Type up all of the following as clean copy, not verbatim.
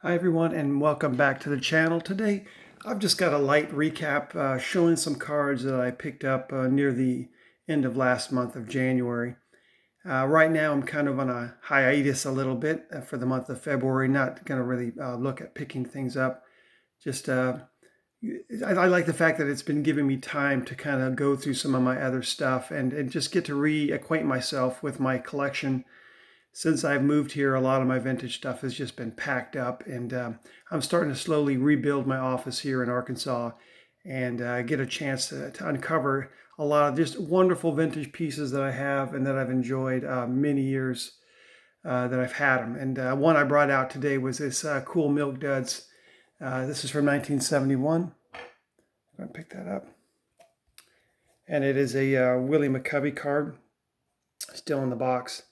Hi everyone and welcome back to the channel. Today I've just got a light recap showing some cards that I picked up near the end of last month of January. Right now I'm kind of on a hiatus a little bit for the month of February, not going to really look at picking things up. Just I like the fact that it's been giving me time to kind of go through some of my other stuff and just get to reacquaint myself with my collection. Since I've moved here, a lot of my vintage stuff has just been packed up, and I'm starting to slowly rebuild my office here in Arkansas and get a chance to uncover a lot of just wonderful vintage pieces that I have and that I've enjoyed many years that I've had them. And one I brought out today was this cool Milk Duds. This is from 1971. I'm going to pick that up. And it is a Willie McCovey card, still in the box.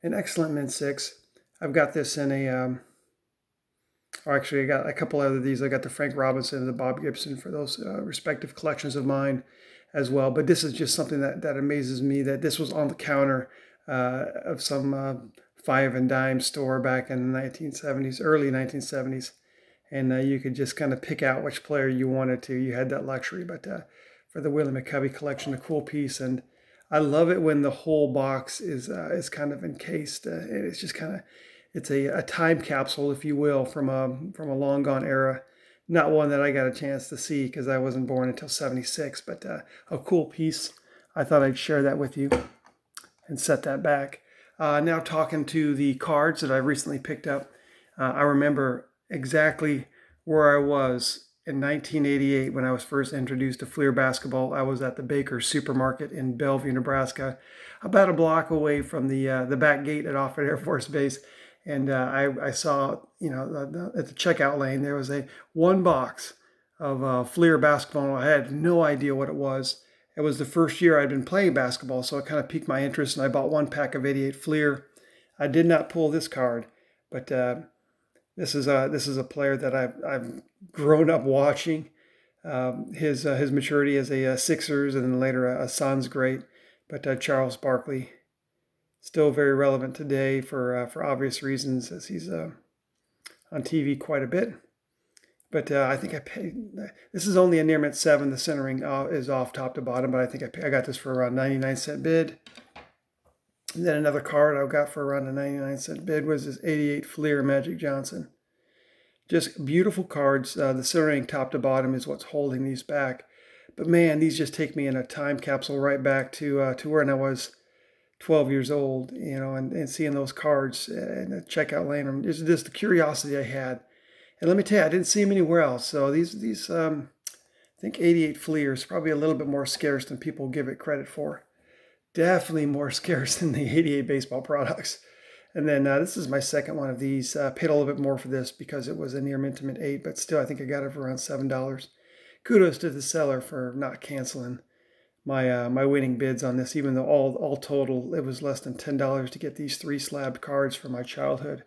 An excellent Mint 6. I've got this in a, or actually I got a couple other of these. I got the Frank Robinson and the Bob Gibson for those respective collections of mine as well. But this is just something that amazes me, that this was on the counter of some five and dime store back in the 1970s, early 1970s. And you could just kind of pick out which player you wanted to. You had that luxury. But for the Willie McCovey collection, a cool piece. And I love it when the whole box is kind of encased. It's just kind of, it's a time capsule, if you will, from a long gone era. Not one that I got a chance to see because I wasn't born until '76, but a cool piece. I thought I'd share that with you and set that back. Now talking to the cards that I recently picked up, I remember exactly where I was in 1988 when I was first introduced to Fleer basketball. I was at the Baker's Supermarket in Bellevue, Nebraska, about a block away from the back gate at Offutt Air Force Base. And I saw, at the checkout lane, there was a one box of Fleer basketball. I had no idea what it was. It was the first year I'd been playing basketball, so it kind of piqued my interest, and I bought one pack of 88 Fleer. I did not pull this card, but this is a player that I've grown up watching. His maturity as a Sixers and then later a Suns great, but Charles Barkley still very relevant today for obvious reasons, as he's on TV quite a bit. But I think I paid. This is only a near mint 7. The centering is off top to bottom, but I think I got this for around 99-cent bid. And then another card I got for around a 99-cent bid was this 88 Fleer Magic Johnson. Just beautiful cards. The centering top to bottom is what's holding these back. But man, these just take me in a time capsule right back to when I was 12 years old, and seeing those cards in the checkout lane. It's just the curiosity I had. And let me tell you, I didn't see them anywhere else. So these I think 88 Fleer is probably a little bit more scarce than people give it credit for. Definitely more scarce than the 88 baseball products. And then this is my second one of these. Paid a little bit more for this because it was a near mint 8, but still I think I got it for around $7. Kudos to the seller for not canceling my winning bids on this, even though all total it was less than $10 to get these 3 slabbed cards from my childhood.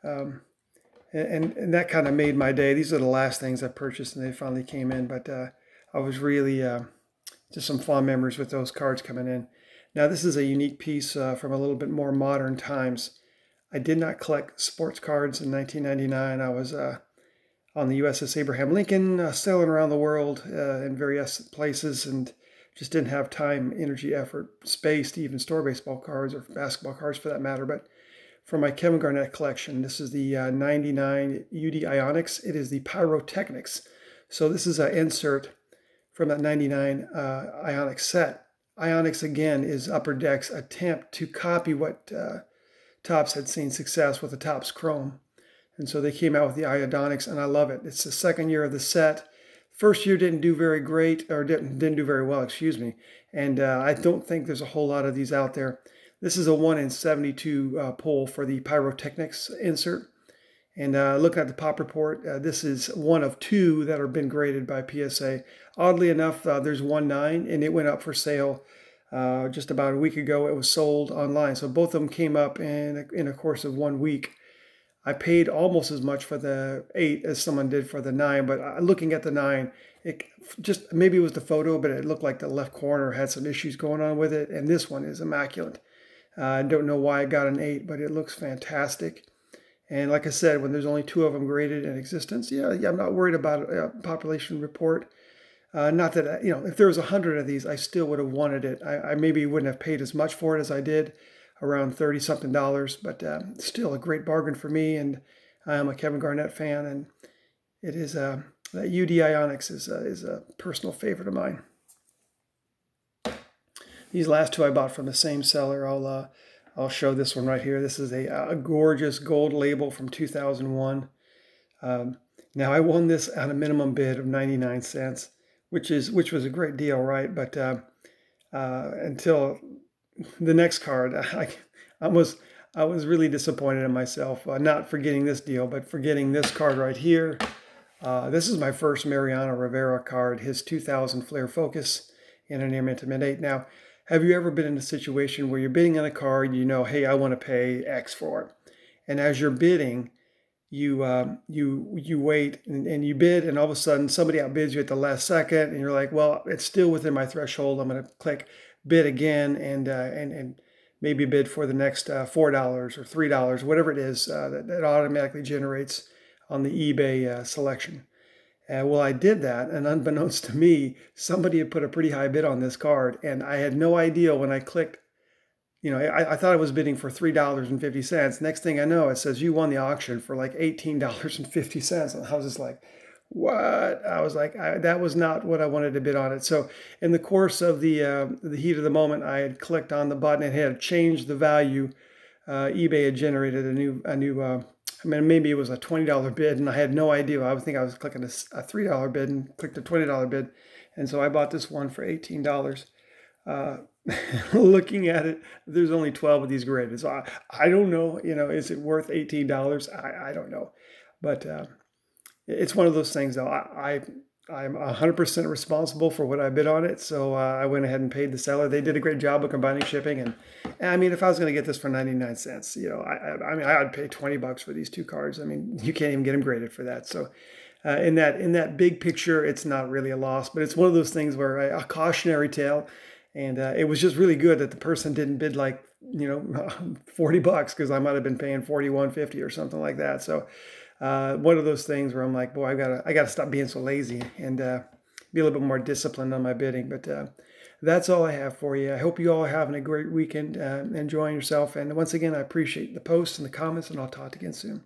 And that kind of made my day. These are the last things I purchased, and they finally came in. But I was really just some fond memories with those cards coming in. Now this is a unique piece from a little bit more modern times. I did not collect sports cards in 1999. I was on the USS Abraham Lincoln, sailing around the world in various places, and just didn't have time, energy, effort, space to even store baseball cards or basketball cards for that matter. But for my Kevin Garnett collection, this is the 99 UD Ionics. It is the Pyrotechnics. So this is an insert from that 99 Ionics set. Ionics, again, is Upper Deck's attempt to copy what Topps had seen success with the Topps Chrome. And so they came out with the Ionics, and I love it. It's the second year of the set. First year didn't do very great, or didn't do very well, excuse me. And I don't think there's a whole lot of these out there. This is a 1 in 72 pull for the Pyrotechnics insert. And looking at the pop report, this is one of 2 that have been graded by PSA. Oddly enough, there's 1.9, and it went up for sale just about a week ago. It was sold online. So both of them came up in a course of 1 week. I paid almost as much for the 8 as someone did for the 9, but looking at the 9, it just, maybe it was the photo, but it looked like the left corner had some issues going on with it, and this one is immaculate. I don't know why I got an 8, but it looks fantastic. And like I said, when there's only 2 of them graded in existence, yeah, I'm not worried about a population report. Not that, if there was 100 of these, I still would have wanted it. I maybe wouldn't have paid as much for it as I did, around 30 something dollars, but still a great bargain for me. And I am a Kevin Garnett fan, and it is that UD Onyx is a personal favorite of mine. These last 2 I bought from the same seller. I'll show this one right here. This is a gorgeous gold label from 2001. Now I won this on a minimum bid of 99 cents, which was a great deal, right? But until the next card, I was really disappointed in myself, not for getting this deal, but for getting this card right here. This is my first Mariano Rivera card, his 2000 Flair Focus in an Airman Mint 8. Now, have you ever been in a situation where you're bidding on a card, hey, I want to pay X for it, and as you're bidding, you wait and you bid, and all of a sudden somebody outbids you at the last second, and you're like, well, it's still within my threshold. I'm going to click bid again, and maybe bid for the next $4 or $3, whatever it is that automatically generates on the eBay selection. Well, I did that, and unbeknownst to me, somebody had put a pretty high bid on this card, and I had no idea when I clicked. I thought I was bidding for $3.50. Next thing I know, it says you won the auction for like $18.50. And I was just like, what? I was like, that was not what I wanted to bid on it. So in the course of the heat of the moment, I had clicked on the button and had changed the value. eBay had generated a new. Maybe it was a $20 bid, and I had no idea. I think I was clicking a $3 bid and clicked a $20 bid, and so I bought this one for $18. Looking at it, there's only 12 of these graded, so I don't know. Is it worth $18? I don't know, but it's one of those things. Though I'm 100% responsible for what I bid on it, so I went ahead and paid the seller. They did a great job of combining shipping, and I mean, if I was going to get this for 99 cents, I'd pay $20 for these 2 cards. I mean, you can't even get them graded for that. So in that big picture, it's not really a loss, but it's one of those things where a cautionary tale. And it was just really good that the person didn't bid like, $40, because I might have been paying $41.50 or something like that. So one of those things where I'm like, boy, I gotta stop being so lazy and be a little bit more disciplined on my bidding. But that's all I have for you. I hope you all are having a great weekend, enjoying yourself. And once again, I appreciate the posts and the comments, and I'll talk again soon.